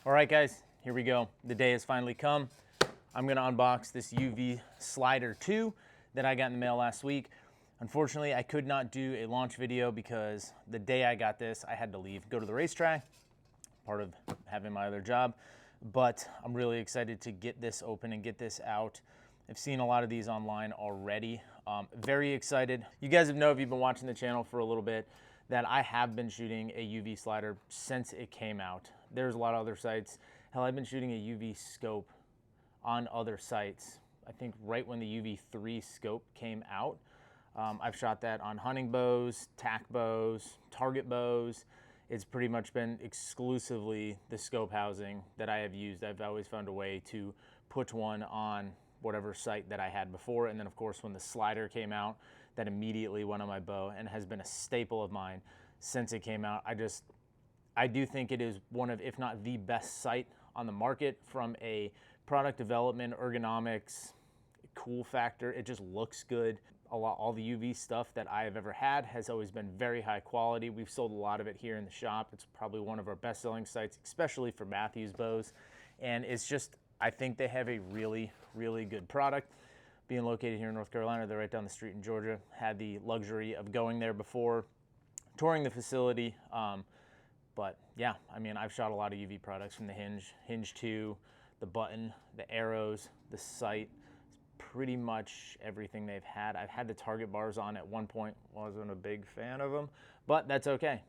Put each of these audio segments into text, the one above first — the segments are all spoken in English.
All right, guys, here we go. The day has finally come. I'm gonna unbox this UV Slider 2 that I got in the mail last week. Unfortunately, I could not do a launch video because the day I got this, I had to leave, go to the racetrack, part of having my other job. But I'm really excited to get this open and get this out. I've seen a lot of these online already. Very excited. You guys know if you've been watching the channel for a little bit that I have been shooting a UV slider since it came out. There's a lot of other sites. Hell, I've been shooting a UV scope on other sites. I think right when the UV3 scope came out. I've shot that on hunting bows, tack bows, target bows. It's pretty much been exclusively the scope housing that I have used. I've always found a way to put one on whatever site that I had before. And then of course, when the slider came out, that immediately went on my bow and has been a staple of mine since it came out. I do think it is one of, if not the best sight on the market from a product development, ergonomics, cool factor. It just looks good. All the UV stuff that I have ever had has always been very high quality. We've sold a lot of it here in the shop. It's probably one of our best selling sites, especially for Matthews bows. And it's just, I think they have a really, really good product. Being located here in North Carolina, they're right down the street in Georgia. Had the luxury of going there before, touring the facility. But yeah, I mean, I've shot a lot of UV products from the Hinge 2, the button, the arrows, the sight, pretty much everything they've had. I've had the target bars on at one point. Wasn't a big fan of them, but that's okay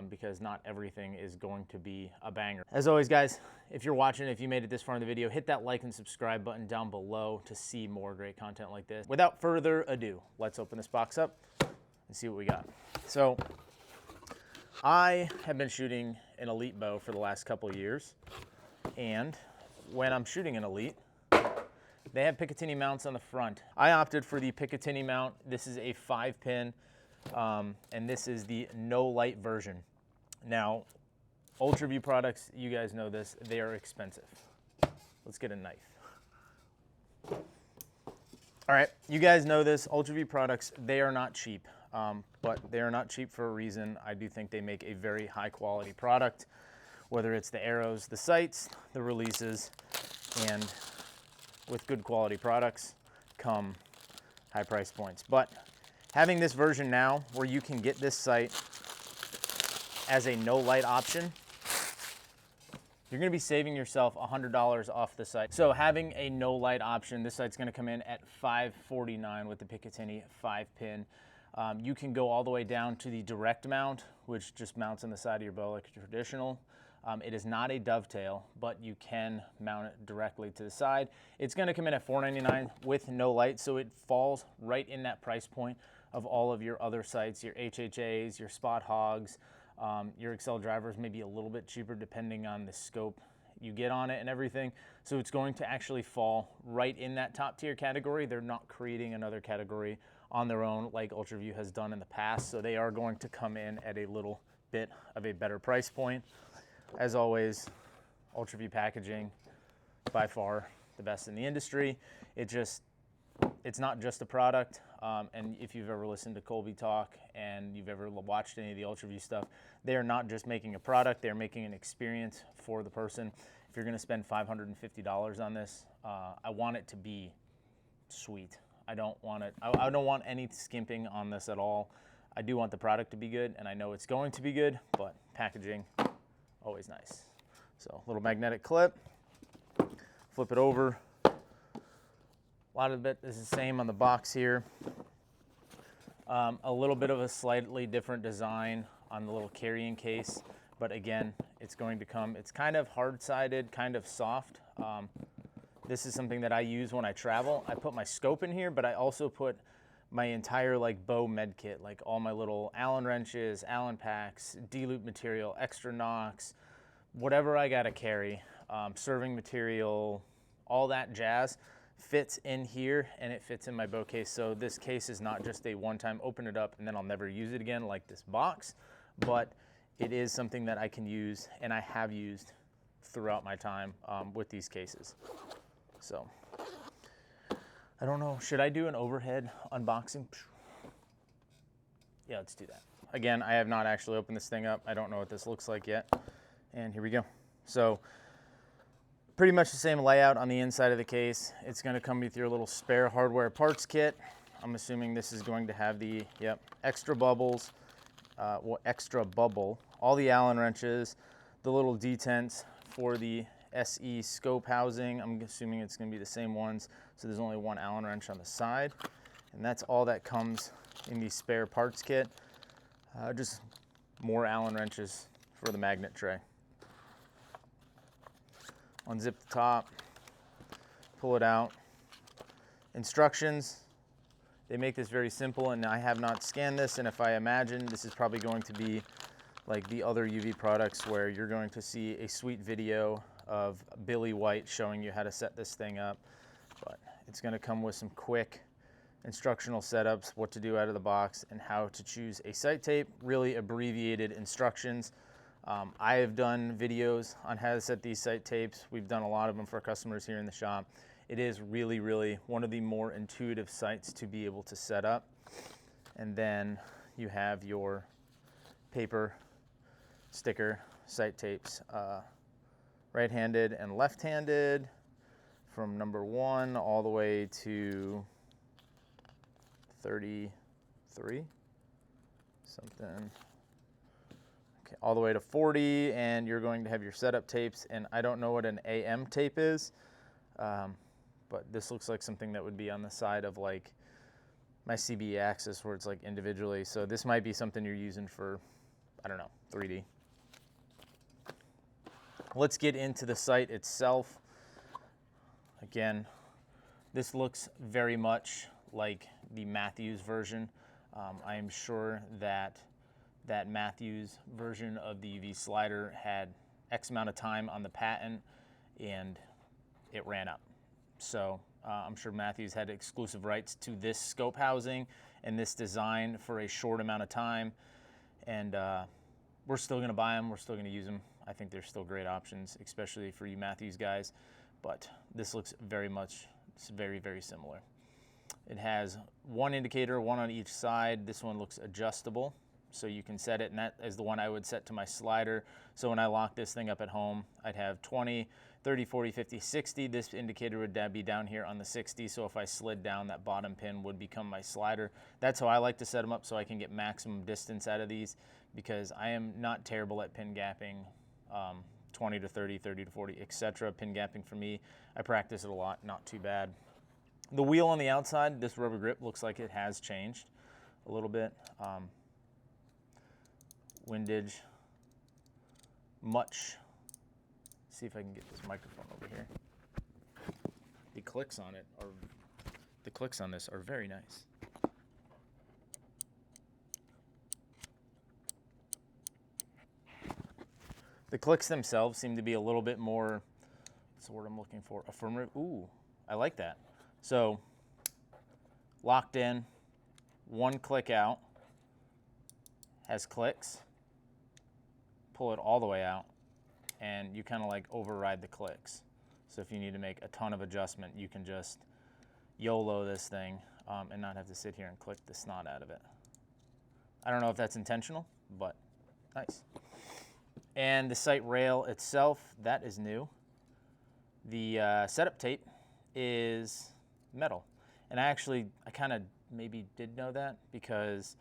because not everything is going to be a banger. As always, guys, if you're watching, if you made it this far in the video, hit that like and subscribe button down below to see more great content like this. Without further ado, let's open this box up and see what we got. So I have been shooting an Elite bow for the last couple of years, and when I'm shooting an Elite, they have Picatinny mounts on the front. I opted for the Picatinny mount. This is a 5-pin, and this is the no light version. Now, Ultraview products, you guys know this, they are expensive. Let's get a knife. All right, you guys know this, Ultraview products, they are not cheap, but they are not cheap for a reason. I do think they make a very high quality product, whether it's the arrows, the sights, the releases, and with good quality products come high price points. But having this version now where you can get this sight as a no light option, you're gonna be saving yourself $100 off the sight. So having a no light option, this sight's gonna come in at $549 with the Picatinny 5-pin. You can go all the way down to the direct mount, which just mounts on the side of your bow like a traditional. It is not a dovetail, but you can mount it directly to the side. It's gonna come in at $499 with no light, so it falls right in that price point of all of your other sights, your HHAs, your Spot Hogs, your Excel drivers, maybe a little bit cheaper depending on the scope you get on it and everything. So it's going to actually fall right in that top tier category. They're not creating another category on their own like Ultraview has done in the past. So they are going to come in at a little bit of a better price point. As always, Ultraview packaging, by far the best in the industry. It's not just a product. And if you've ever listened to Colby talk and you've ever watched any of the Ultraview stuff, they are not just making a product, they're making an experience for the person. If you're gonna spend $550 on this, I want it to be sweet. I don't want any skimping on this at all. I do want the product to be good, and I know it's going to be good, but packaging, always nice. So little magnetic clip, flip it over. A lot of it is the same on the box here. A little bit of a slightly different design on the little carrying case, but again, it's going to come, it's kind of hard-sided, kind of soft. This is something that I use when I travel. I put my scope in here, but I also put my entire like bow med kit, like all my little Allen wrenches, Allen packs, D-loop material, extra nocks, whatever I gotta carry, serving material, all that jazz fits in here and it fits in my bow case. So this case is not just a one-time open it up and then I'll never use it again like this box, but it is something that I can use and I have used throughout my time with these cases. So I don't know, should I do an overhead unboxing? Yeah, let's do that. Again, I have not actually opened this thing up. I don't know what this looks like yet. And here we go. So Pretty much the same layout on the inside of the case. It's going to come with your little spare hardware parts kit. I'm assuming this is going to have the, extra bubbles, extra bubble, all the Allen wrenches, the little detents for the SE scope housing. I'm assuming it's going to be the same ones, so there's only one Allen wrench on the side. And that's all that comes in the spare parts kit. Just more Allen wrenches for the magnet tray. Unzip the top, pull it out. Instructions, they make this very simple, and I have not scanned this, and if I imagine, this is probably going to be like the other UV products where you're going to see a sweet video of Billy White showing you how to set this thing up. But it's going to come with some quick instructional setups, what to do out of the box, and how to choose a sight tape, really abbreviated instructions. I have done videos on how to set these sight tapes. We've done a lot of them for customers here in the shop. It is really, really one of the more intuitive sights to be able to set up. And then you have your paper sticker sight tapes, right-handed and left-handed, from number 1 all the way to 33, something. Okay, all the way to 40, and you're going to have your setup tapes, and I don't know what an AM tape is, but this looks like something that would be on the side of like my CB axis where it's like individually, so this might be something you're using for, I don't know, 3D. Let's get into the sight itself. Again, this looks very much like the Matthews version. I am sure that Matthews version of the UV slider had X amount of time on the patent and it ran up. So I'm sure Matthews had exclusive rights to this scope housing and this design for a short amount of time. And we're still going to buy them. We're still going to use them. I think they're still great options, especially for you Matthews guys. But this looks very much, it's very, very similar. It has one indicator, one on each side. This one looks adjustable, so you can set it, and that is the one I would set to my slider. So when I lock this thing up at home, I'd have 20, 30, 40, 50, 60. This indicator would be down here on the 60, so if I slid down, that bottom pin would become my slider. That's how I like to set them up, so I can get maximum distance out of these, because I am not terrible at pin gapping, 20 to 30, 30 to 40, etc. Pin gapping for me, I practice it a lot, not too bad. The wheel on the outside, this rubber grip looks like it has changed a little bit. Windage, much. See if I can get this microphone over here. The clicks on this are very nice. The clicks themselves seem to be a little bit more, what's the word I'm looking for? Affirmative. Ooh, I like that. So, locked in, one click out, has clicks, pull it all the way out, and you kind of like override the clicks. So if you need to make a ton of adjustment, you can just YOLO this thing and not have to sit here and click the snot out of it. I don't know if that's intentional, but nice. And the sight rail itself, that is new. The setup tape is metal. And I kind of maybe did know that, because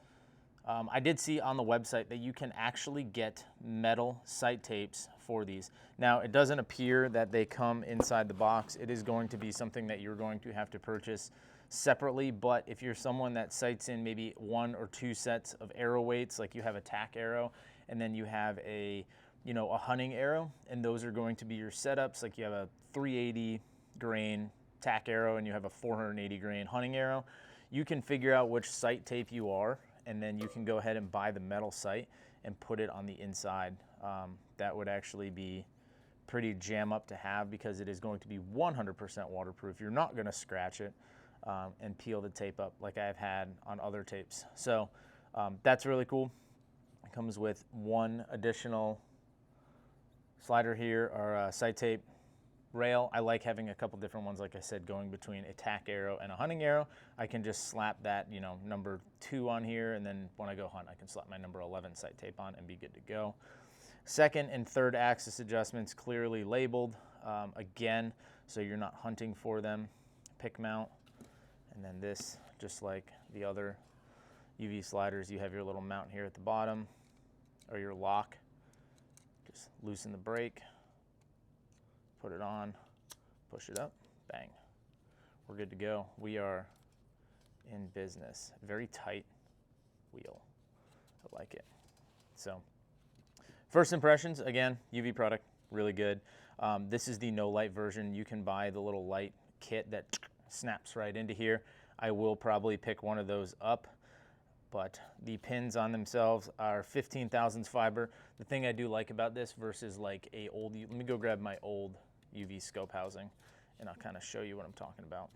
I did see on the website that you can actually get metal sight tapes for these. Now, it doesn't appear that they come inside the box. It is going to be something that you're going to have to purchase separately, but if you're someone that sights in maybe 1 or 2 sets of arrow weights, like you have a tack arrow, and then you have a hunting arrow, and those are going to be your setups, like you have a 380 grain tack arrow and you have a 480 grain hunting arrow, you can figure out which sight tape you are, and then you can go ahead and buy the metal sight and put it on the inside. That would actually be pretty jam up to have, because it is going to be 100% waterproof. You're not going to scratch it and peel the tape up like I've had on other tapes. So that's really cool. It comes with one additional slider here, or sight tape rail. I like having a couple different ones, like I said, going between a tack arrow and a hunting arrow. I can just slap that, number 2 on here, and then when I go hunt, I can slap my number 11 sight tape on and be good to go. Second and third axis adjustments clearly labeled. again, so you're not hunting for them. Pick mount, and then this, just like the other UV sliders, you have your little mount here at the bottom, or your lock. Just loosen the brake, put it on, push it up, bang. We're good to go. We are in business. Very tight wheel. I like it. So, first impressions, again, UV product, really good. This is the no light version. You can buy the little light kit that snaps right into here. I will probably pick one of those up, but the pins on themselves are 15 thousandths fiber. The thing I do like about this versus like a old, let me go grab my old UV scope housing and I'll kind of show you what I'm talking about.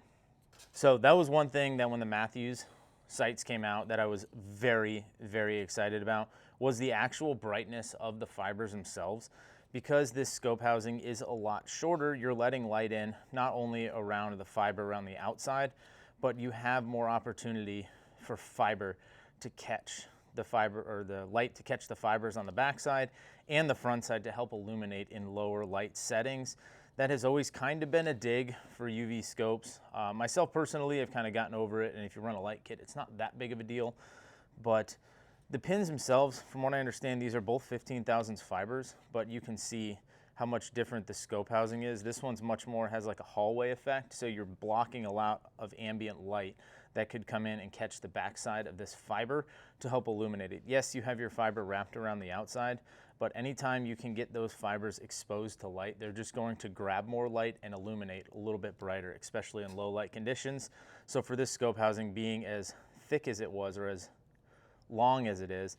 So that was one thing that when the Matthews sights came out that I was very, very excited about, was the actual brightness of the fibers themselves. Because this scope housing is a lot shorter, you're letting light in not only around the fiber around the outside, but you have more opportunity for fiber to catch the fiber, or the light to catch the fibers on the backside and the front side to help illuminate in lower light settings. That has always kind of been a dig for UV scopes. Myself personally, I've kind of gotten over it, and if you run a light kit, it's not that big of a deal. But the pins themselves, from what I understand, these are both 15 thousandths fibers, but you can see how much different the scope housing is. This one's much more, has like a hallway effect, so you're blocking a lot of ambient light that could come in and catch the backside of this fiber to help illuminate it. Yes, you have your fiber wrapped around the outside, but anytime you can get those fibers exposed to light, they're just going to grab more light and illuminate a little bit brighter, especially in low light conditions. So for this scope housing being as thick as it was, or as long as it is,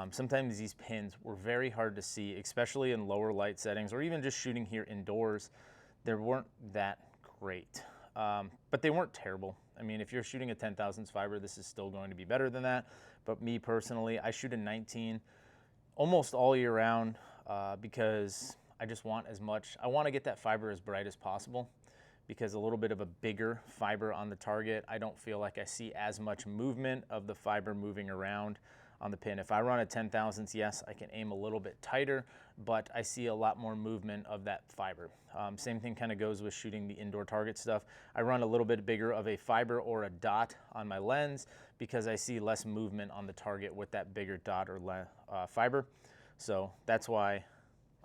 sometimes these pins were very hard to see, especially in lower light settings, or even just shooting here indoors. They weren't that great, but they weren't terrible. I mean, if you're shooting a 10 thousandths fiber, this is still going to be better than that. But me personally, I shoot a 19 almost all year round because I just want as much, I want to get that fiber as bright as possible, because a little bit of a bigger fiber on the target, I don't feel like I see as much movement of the fiber moving around on the pin. If I run a 10 thousandths, yes, I can aim a little bit tighter, but I see a lot more movement of that fiber. Same thing kind of goes with shooting the indoor target stuff. I run a little bit bigger of a fiber or a dot on my lens because I see less movement on the target with that bigger dot or fiber. So that's why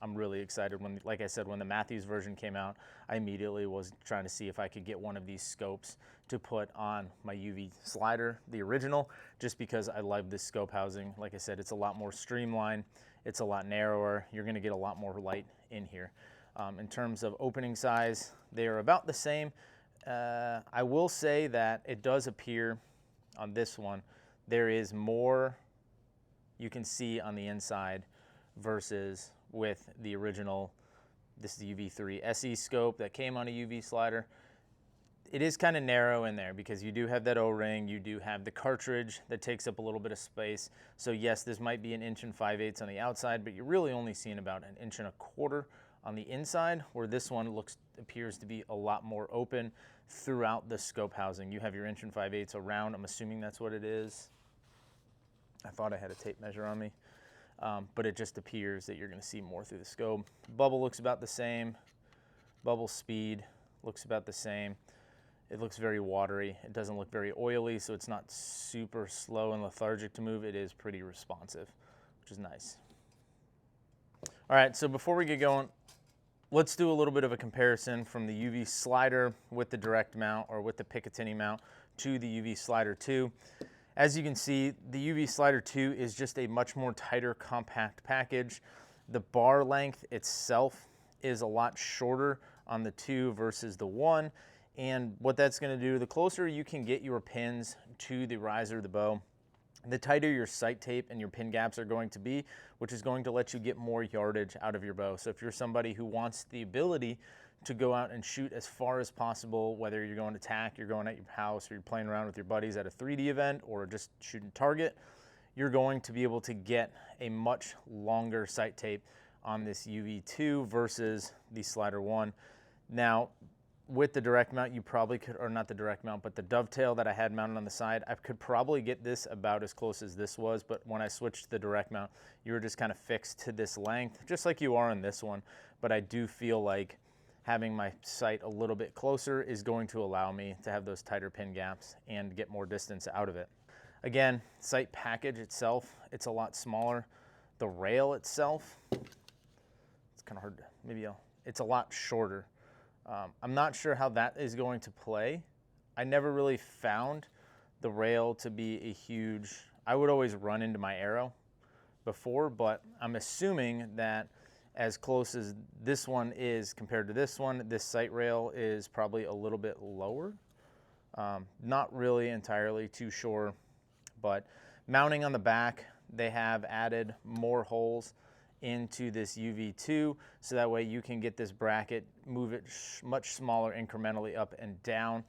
I'm really excited when, like I said, when the Matthews version came out, I immediately was trying to see if I could get one of these scopes to put on my UV slider, the original, just because I love this scope housing. Like I said, it's a lot more streamlined, it's a lot narrower, you're gonna get a lot more light in here. In terms of opening size, they are about the same. I will say that it does appear on this one, there is more you can see on the inside versus with the original. This is the UV3 SE scope that came on a UV slider. It is kind of narrow in there because you do have that O-ring, you do have the cartridge that takes up a little bit of space. So yes, this might be 1 5/8" on the outside, but you're really only seeing about 1 1/4" on the inside, where this one appears to be a lot more open throughout the scope housing. You have your 1 5/8" around, I'm assuming that's what it is. I thought I had a tape measure on me. But it just appears that you're going to see more through the scope. Bubble looks about the same. Bubble speed looks about the same. It looks very watery. It doesn't look very oily, so it's not super slow and lethargic to move. It is pretty responsive, which is nice. All right, so before we get going, let's do a little bit of a comparison from the UV slider with the direct mount, or with the Picatinny mount, to the UV slider 2. As you can see, the UV slider 2 is just a much more tighter, compact package. The bar length itself is a lot shorter on the 2 versus the 1. And what that's going to do, the closer you can get your pins to the riser of the bow, the tighter your sight tape and your pin gaps are going to be, which is going to let you get more yardage out of your bow. So if you're somebody who wants the ability to go out and shoot as far as possible, whether you're going to tack, you're going at your house, or you're playing around with your buddies at a 3D event, or just shooting target, you're going to be able to get a much longer sight tape on this UV2 versus the slider 1. Now, with the direct mount, you probably could, or not the direct mount, but the dovetail that I had mounted on the side, I could probably get this about as close as this was, but when I switched to the direct mount, you were just kind of fixed to this length, just like you are in this one. But I do feel like having my sight a little bit closer is going to allow me to have those tighter pin gaps and get more distance out of it. Again, sight package itself, it's a lot smaller. The rail itself, it's kind of hard to, it's a lot shorter. I'm not sure how that is going to play. I never really found the rail to be a huge, I would always run into my arrow before, but I'm assuming that as close as this one is compared to this one, this sight rail is probably a little bit lower. Not really entirely too sure, but mounting on the back, they have added more holes into this UV2, so that way you can get this bracket, move it much smaller incrementally up and down,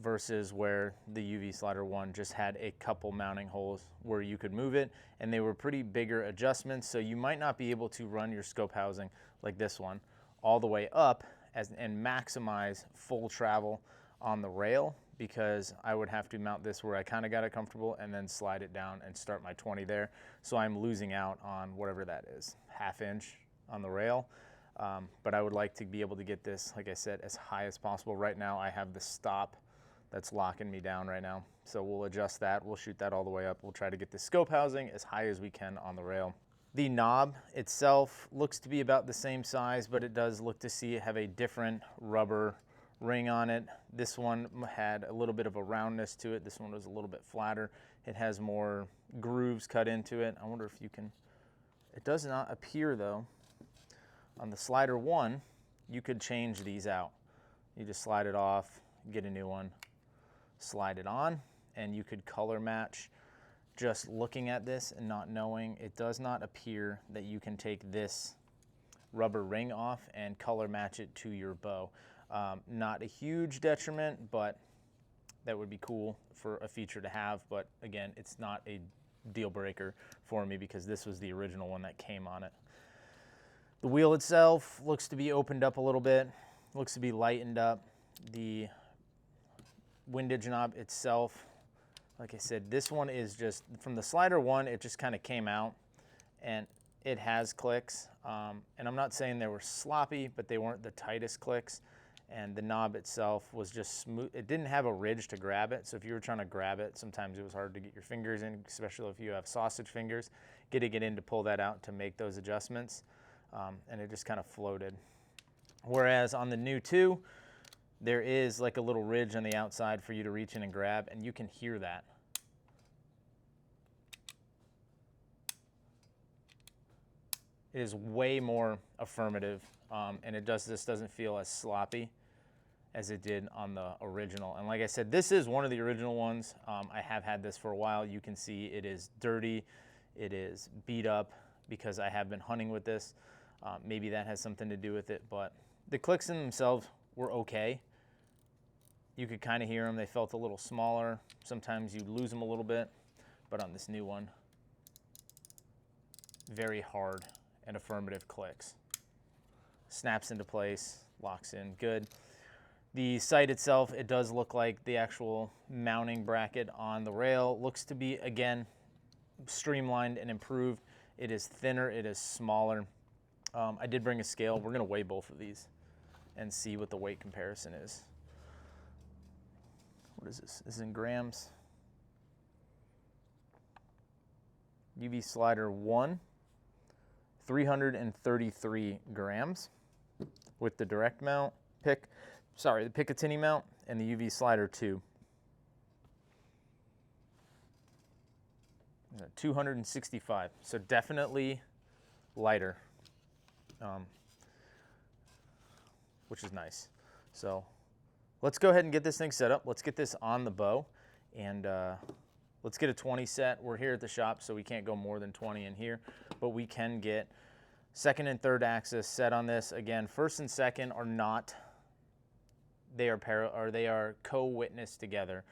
versus where the UV Slider 1 just had a couple mounting holes where you could move it, and they were pretty bigger adjustments, so you might not be able to run your scope housing like this one all the way up and maximize full travel on the rail, because I would have to mount this where I kind of got it comfortable and then slide it down and start my 20 there. So I'm losing out on whatever that is, ½ inch on the rail. But I would like to be able to get this, like I said, as high as possible. Right now I have the stop that's locking me down right now. So we'll adjust that, we'll shoot that all the way up. We'll try to get the scope housing as high as we can on the rail. The knob itself looks to be about the same size, but it does look to see it have a different rubber ring on it. This one had a little bit of a roundness to it. This one was a little bit flatter. It has more grooves cut into it. I wonder if you can, it does not appear though. On the Slider 1, you could change these out. You just slide it off, get a new one, slide it on, and you could color match. Just looking at this and not knowing, it does not appear that you can take this rubber ring off and color match it to your bow. Not a huge detriment, but that would be cool for a feature to have. But again, it's not a deal breaker for me because this was the original one that came on it. The wheel itself looks to be opened up a little bit, looks to be lightened up. The windage knob itself, like I said, this one is just, from the Slider 1, it just kind of came out, and it has clicks. And I'm not saying they were sloppy, but they weren't the tightest clicks. And the knob itself was just smooth. It didn't have a ridge to grab it, so if you were trying to grab it, sometimes it was hard to get your fingers in, especially if you have sausage fingers, getting it in to pull that out to make those adjustments. And it just kind of floated. Whereas on the new 2, there is like a little ridge on the outside for you to reach in and grab, and you can hear that. It is way more affirmative, and this doesn't feel as sloppy as it did on the original. And like I said, this is one of the original ones. I have had this for a while. You can see it is dirty, it is beat up because I have been hunting with this. Maybe that has something to do with it, but the clicks in themselves were okay. You could kind of hear them. They felt a little smaller. Sometimes you'd lose them a little bit, but on this new one, very hard and affirmative clicks. Snaps into place, locks in, good. The sight itself, it does look like the actual mounting bracket on the rail. Looks to be, again, streamlined and improved. It is thinner, it is smaller. I did bring a scale. We're gonna weigh both of these and see what the weight comparison is. What is this? This is in grams. UV Slider 1, 333 grams with the direct mount the Picatinny mount, and the UV Slider 2. 265, so definitely lighter, which is nice. So let's go ahead and get this thing set up. Let's get this on the bow, and let's get a 20 set. We're here at the shop, so we can't go more than 20 in here, but we can get second and third axis set on this. Again, first and second are not, they are co-witnessed together.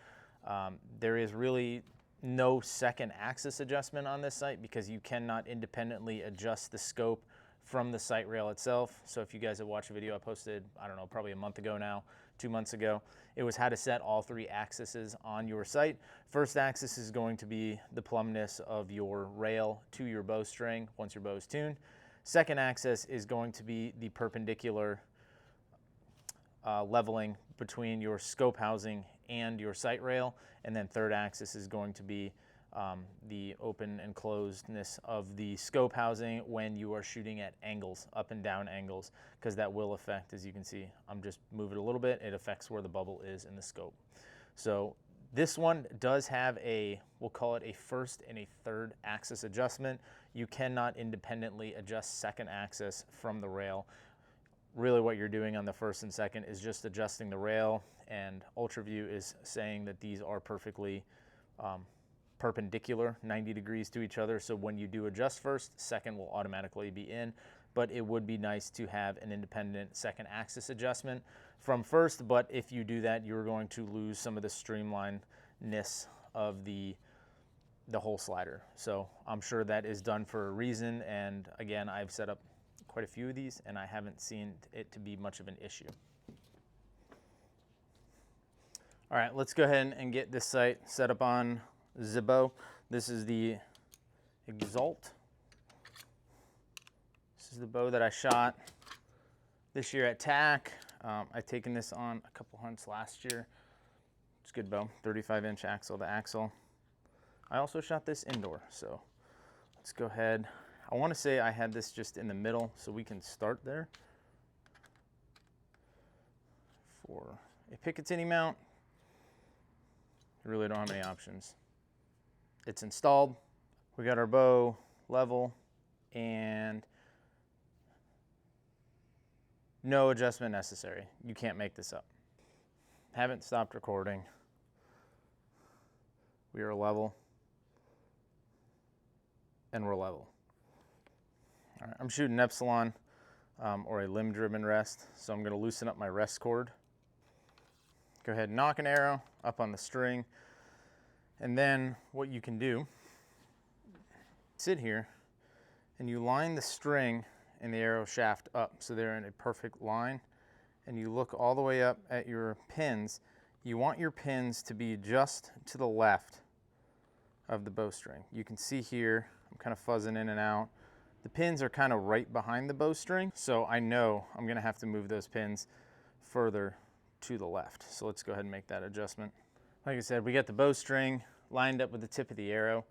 There is really no second axis adjustment on this sight because you cannot independently adjust the scope from the sight rail itself. So if you guys have watched a video I posted, I don't know, probably a month ago now, 2 months ago, it was how to set all 3 axes on your sight. First axis is going to be the plumbness of your rail to your bowstring once your bow is tuned. Second axis is going to be the perpendicular leveling between your scope housing and your sight rail, and then third axis is going to be the open and closedness of the scope housing when you are shooting at angles, up and down angles, because that will affect, as you can see, I'm just moving it a little bit, it affects where the bubble is in the scope. So this one does have a, we'll call it a first and a third axis adjustment. You cannot independently adjust second axis from the rail. Really what you're doing on the first and second is just adjusting the rail, and Ultraview is saying that these are perfectly perpendicular, 90 degrees to each other. So when you do adjust first, second will automatically be in, but it would be nice to have an independent second axis adjustment from first. But if you do that, you're going to lose some of the streamlinedness of the whole slider. So I'm sure that is done for a reason. And again, I've set up quite a few of these and I haven't seen it to be much of an issue. All right, let's go ahead and get this sight set up on the bow. This is the Exalt. This is the bow that I shot this year at TAC. I've taken this on a couple hunts last year. It's a good bow, 35-inch axle to axle. I also shot this indoor, so let's go ahead. I want to say I had this just in the middle, so we can start there. For a Picatinny mount, you really don't have any options. It's installed. We got our bow level and no adjustment necessary. You can't make this up. Haven't stopped recording. We are level and we're level. All right, I'm shooting Epsilon or a limb-driven rest, so I'm going to loosen up my rest cord. Go ahead and knock an arrow up on the string, and then what you can do, sit here and you line the string and the arrow shaft up so they're in a perfect line, and you look all the way up at your pins. You want your pins to be just to the left of the bowstring. You can see here, I'm kind of fuzzing in and out. The pins are kind of right behind the bowstring, so I know I'm gonna have to move those pins further to the left. So let's go ahead and make that adjustment. Like I said, we got the bowstring lined up with the tip of the arrow,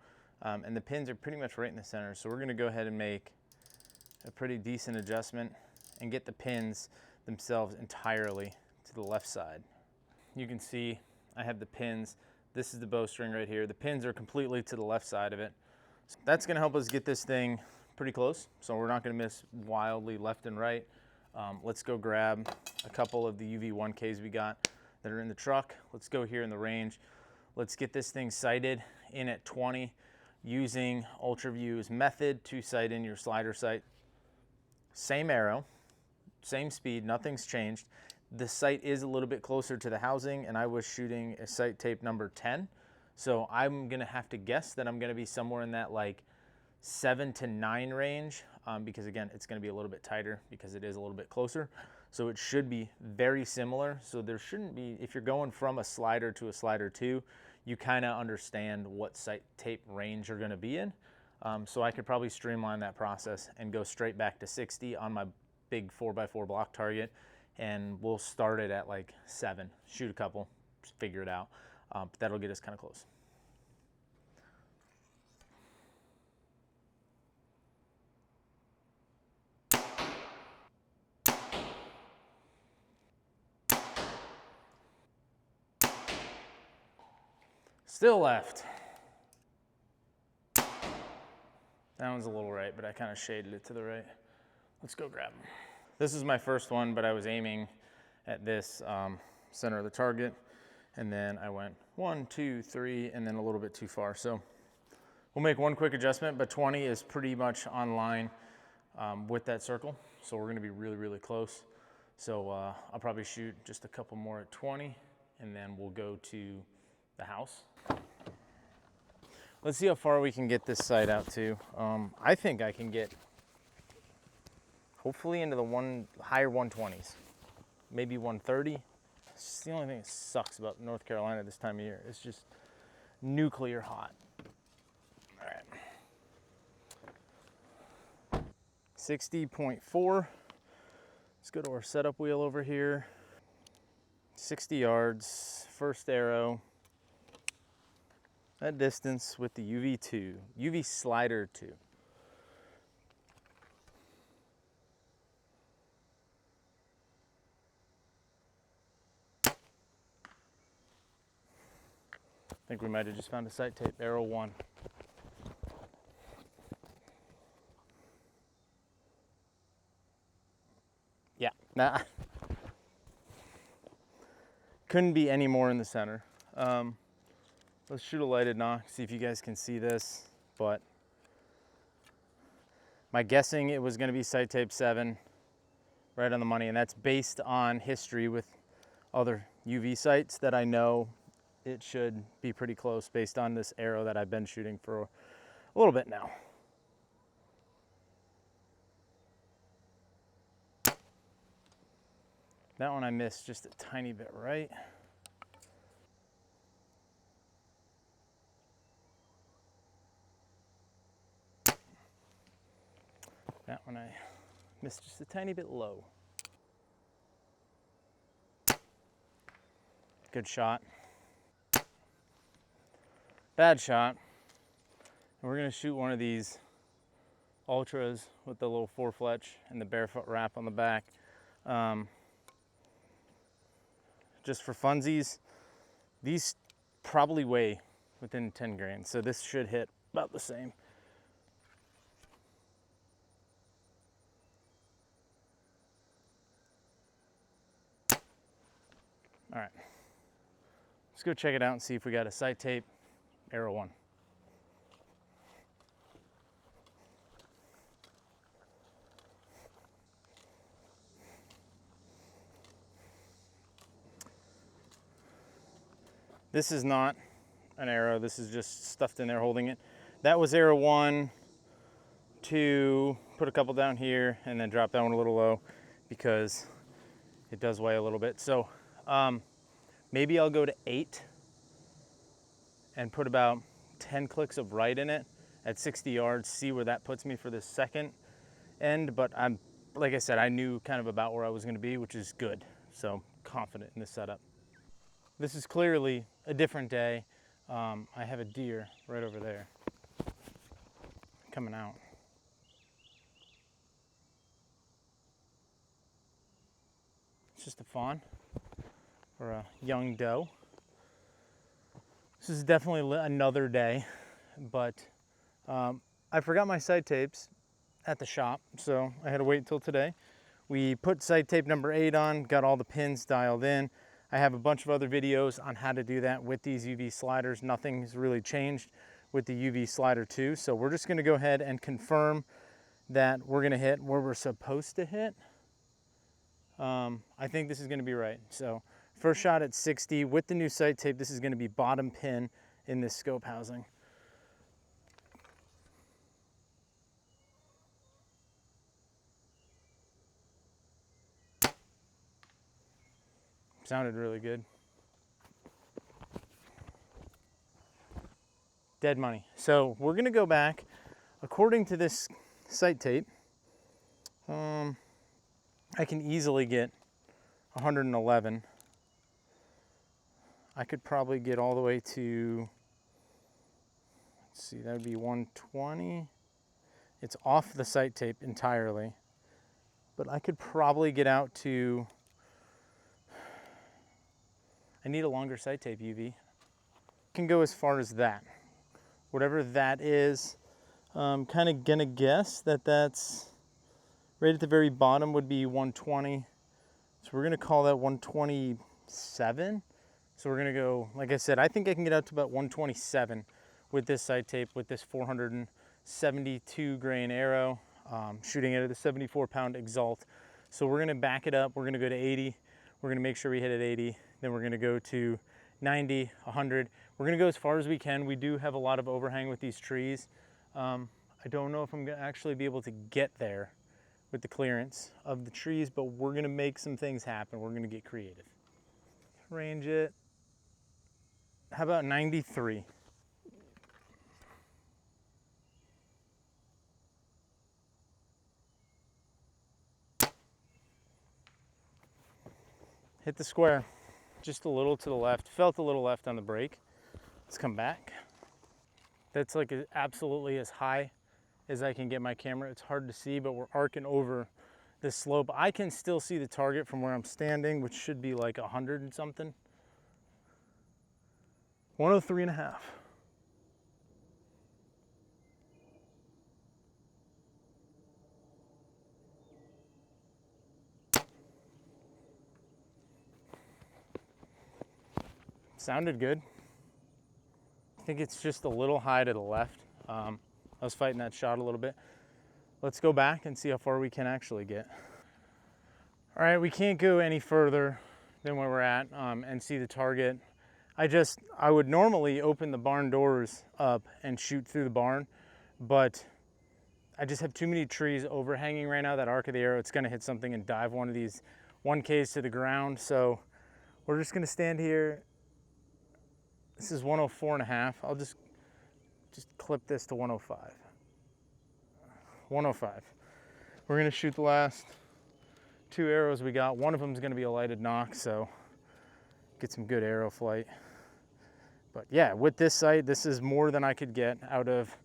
and the pins are pretty much right in the center. So we're gonna go ahead and make a pretty decent adjustment and get the pins themselves entirely to the left side. You can see I have the pins. This is the bowstring right here. The pins are completely to the left side of it. So that's gonna help us get this thing pretty close, so we're not gonna miss wildly left and right. Let's go grab a couple of the UV 1Ks we got that are in the truck. Let's go here in the range. Let's get this thing sighted in at 20 using Ultraview's method to sight in your slider sight. Same arrow, same speed, nothing's changed. The sight is a little bit closer to the housing, and I was shooting a sight tape number 10. So I'm gonna have to guess that I'm gonna be somewhere in that like 7 to 9 range, because again, it's gonna be a little bit tighter because it is a little bit closer. So it should be very similar. So there shouldn't be, if you're going from a slider to a slider 2, you kind of understand what sight tape range you're gonna be in. So I could probably streamline that process and go straight back to 60 on my big 4x4 block target, and we'll start it at like 7, shoot a couple, just figure it out. But that'll get us kind of close. Still left. That one's a little right, but I kind of shaded it to the right. Let's go grab them. This is my first one, but I was aiming at this center of the target, and then I went 1, 2, 3, and then a little bit too far. So we'll make one quick adjustment, but 20 is pretty much on line with that circle. So we're gonna be really, really close. So I'll probably shoot just a couple more at 20, and then we'll go to the house. Let's see how far we can get this sight out to. I think I can get hopefully into the higher 120s, maybe 130. It's just the only thing that sucks about North Carolina this time of year. It's just nuclear hot. All right. 60.4. Let's go to our setup wheel over here. 60 yards, first arrow, that distance with the UV Slider 2. I think we might have just found a sight tape, arrow 1. Yeah, nah. Couldn't be any more in the center. Let's shoot a lighted knock, see if you guys can see this, but my guessing it was gonna be sight tape 7, right on the money, and that's based on history with other UV sights that I know it should be pretty close based on this arrow that I've been shooting for a little bit now. That one I missed just a tiny bit right. That one I missed just a tiny bit low. Good shot. Bad shot. And we're gonna shoot one of these ultras with the little 4-fletch and the barefoot wrap on the back. Just for funsies. These probably weigh within 10 grains, so this should hit about the same. All right, let's go check it out and see if we got a sight tape, arrow 1. This is not an arrow, this is just stuffed in there holding it. That was arrow 1, 2, put a couple down here, and then drop that one a little low because it does weigh a little bit. So maybe I'll go to 8 and put about 10 clicks of right in it at 60 yards, see where that puts me for this second end. But like I said, I knew kind of about where I was gonna be, which is good. So confident in this setup. This is clearly a different day. I have a deer right over there coming out. It's just a fawn or a young doe. This is definitely another day, but I forgot my sight tapes at the shop, so I had to wait until today. We put sight tape number 8 on, got all the pins dialed in. I have a bunch of other videos on how to do that with these UV sliders. Nothing's really changed with the UV Slider 2, so we're just gonna go ahead and confirm that we're gonna hit where we're supposed to hit. I think this is gonna be right. So first shot at 60 with the new sight tape. This is gonna be bottom pin in this scope housing. Sounded really good. Dead money. So we're gonna go back. According to this sight tape, I can easily get 111. I could probably get all the way to, let's see, that would be 120. It's off the sight tape entirely, but I could probably get out to, I need a longer sight tape UV. Can go as far as that. Whatever that is, I'm kind of gonna guess that that's right at the very bottom would be 120. So we're gonna call that 127. So we're gonna go, like I said, I think I can get out to about 127 with this sight tape, with this 472 grain arrow, shooting it at a 74-pound Exalt. So we're gonna back it up. We're gonna go to 80. We're gonna make sure we hit at 80. Then we're gonna go to 90, 100. We're gonna go as far as we can. We do have a lot of overhang with these trees. I don't know if I'm gonna actually be able to get there with the clearance of the trees, but we're gonna make some things happen. We're gonna get creative. Range it. How about 93? Hit the square. just a little to the left. Felt a little left on the brake. Let's come back. That's like absolutely as high as I can get my camera. It's hard to see, but we're arcing over this slope. I can still see the target from where I'm standing, which should be like 100 and something. 103.5. Sounded good. I think it's just a little high to the left. I was fighting that shot a little bit. Let's go back and see how far we can actually get. All right, we can't go any further than where we're at and see the target. I would normally open the barn doors up and shoot through the barn, but I just have too many trees overhanging right now. That arc of the arrow, it's gonna hit something and dive one of these 1Ks to the ground. So we're just gonna stand here. This is 104.5. I'll just clip this to 105. 105. We're gonna shoot the last 2 arrows we got. One of them is gonna be a lighted knock, so get some good arrow flight. But yeah, with this sight, this is more than I could get out of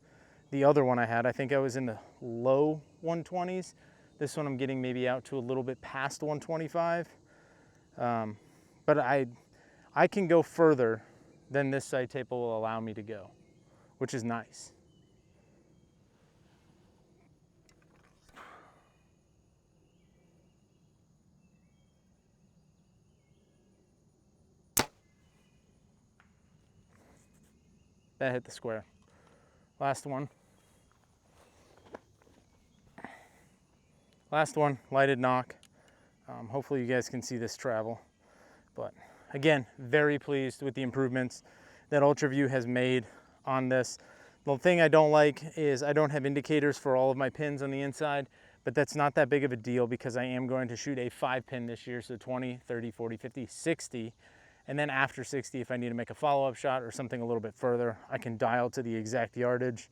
the other one I had. I think I was in the low 120s. This one I'm getting maybe out to a little bit past 125. But I can go further than this sight tape will allow me to go, which is nice. That hit the square. Last one. Last one, lighted knock. Hopefully you guys can see this travel. But again, very pleased with the improvements that Ultraview has made on this. The thing I don't like is I don't have indicators for all of my pins on the inside, but that's not that big of a deal because I am going to shoot a 5-pin this year, so 20, 30, 40, 50, 60. And then after 60, if I need to make a follow-up shot or something a little bit further, I can dial to the exact yardage.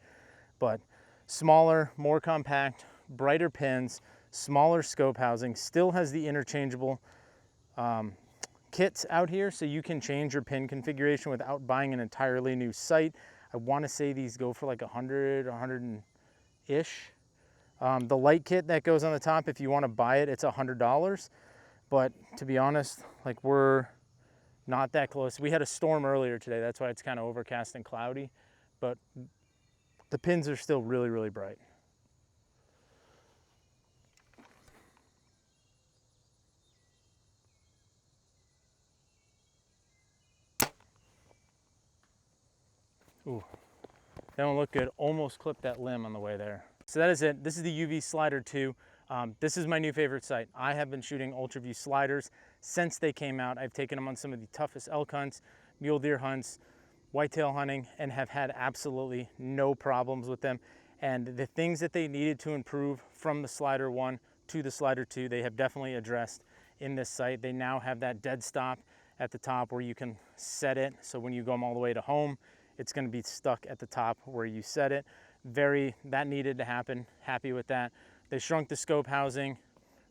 But smaller, more compact, brighter pins, smaller scope housing, still has the interchangeable kits out here, so you can change your pin configuration without buying an entirely new sight. I want to say these go for like 100, 100-ish. The light kit that goes on the top, if you want to buy it, it's $100. But to be honest, like we're not that close. We had a storm earlier today. That's why it's kind of overcast and cloudy, but the pins are still really, really bright. Ooh, that one looked good. Almost clipped that limb on the way there. So that is it. This is the UV Slider 2. This is my new favorite sight. I have been shooting Ultraview sliders since they came out. I've taken them on some of the toughest elk hunts, mule deer hunts, whitetail hunting, and have had absolutely no problems with them. And the things that they needed to improve from the Slider 1 to the Slider 2, they have definitely addressed in this sight. They now have that dead stop at the top where you can set it. So when you go all the way to home, it's going to be stuck at the top where you set it. That needed to happen. Happy with that. They shrunk the scope housing,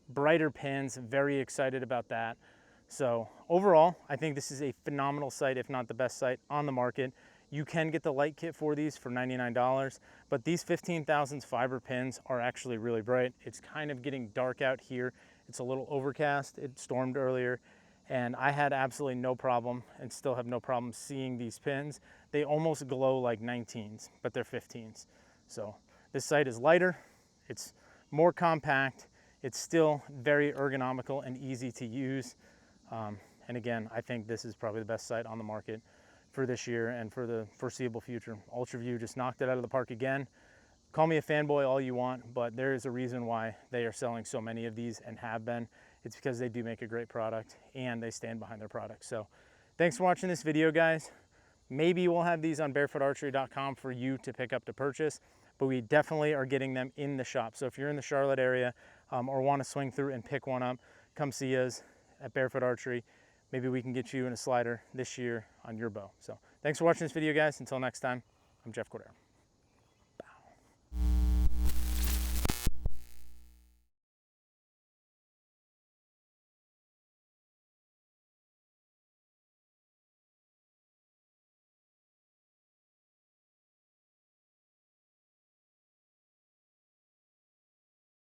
brighter pins, very excited about that. So overall, I think this is a phenomenal sight, if not the best sight on the market. You can get the light kit for these for $99, but these 15 thousandths fiber pins are actually really bright. It's kind of getting dark out here. It's a little overcast. It stormed earlier, and I had absolutely no problem and still have no problem seeing these pins. They almost glow like 19s, but they're 15s. So this sight is lighter, it's more compact, it's still very ergonomical and easy to use. And again, I think this is probably the best sight on the market for this year and for the foreseeable future. Ultraview just knocked it out of the park again. Call me a fanboy all you want, but there is a reason why they are selling so many of these and have been. It's because they do make a great product and they stand behind their product. So thanks for watching this video, guys. Maybe we'll have these on barefootarchery.com for you to pick up to purchase, but we definitely are getting them in the shop. So if you're in the Charlotte area or want to swing through and pick one up, come see us at Barefoot Archery. Maybe we can get you in a slider this year on your bow. So thanks for watching this video, guys. Until next time, I'm Jeff Cordero.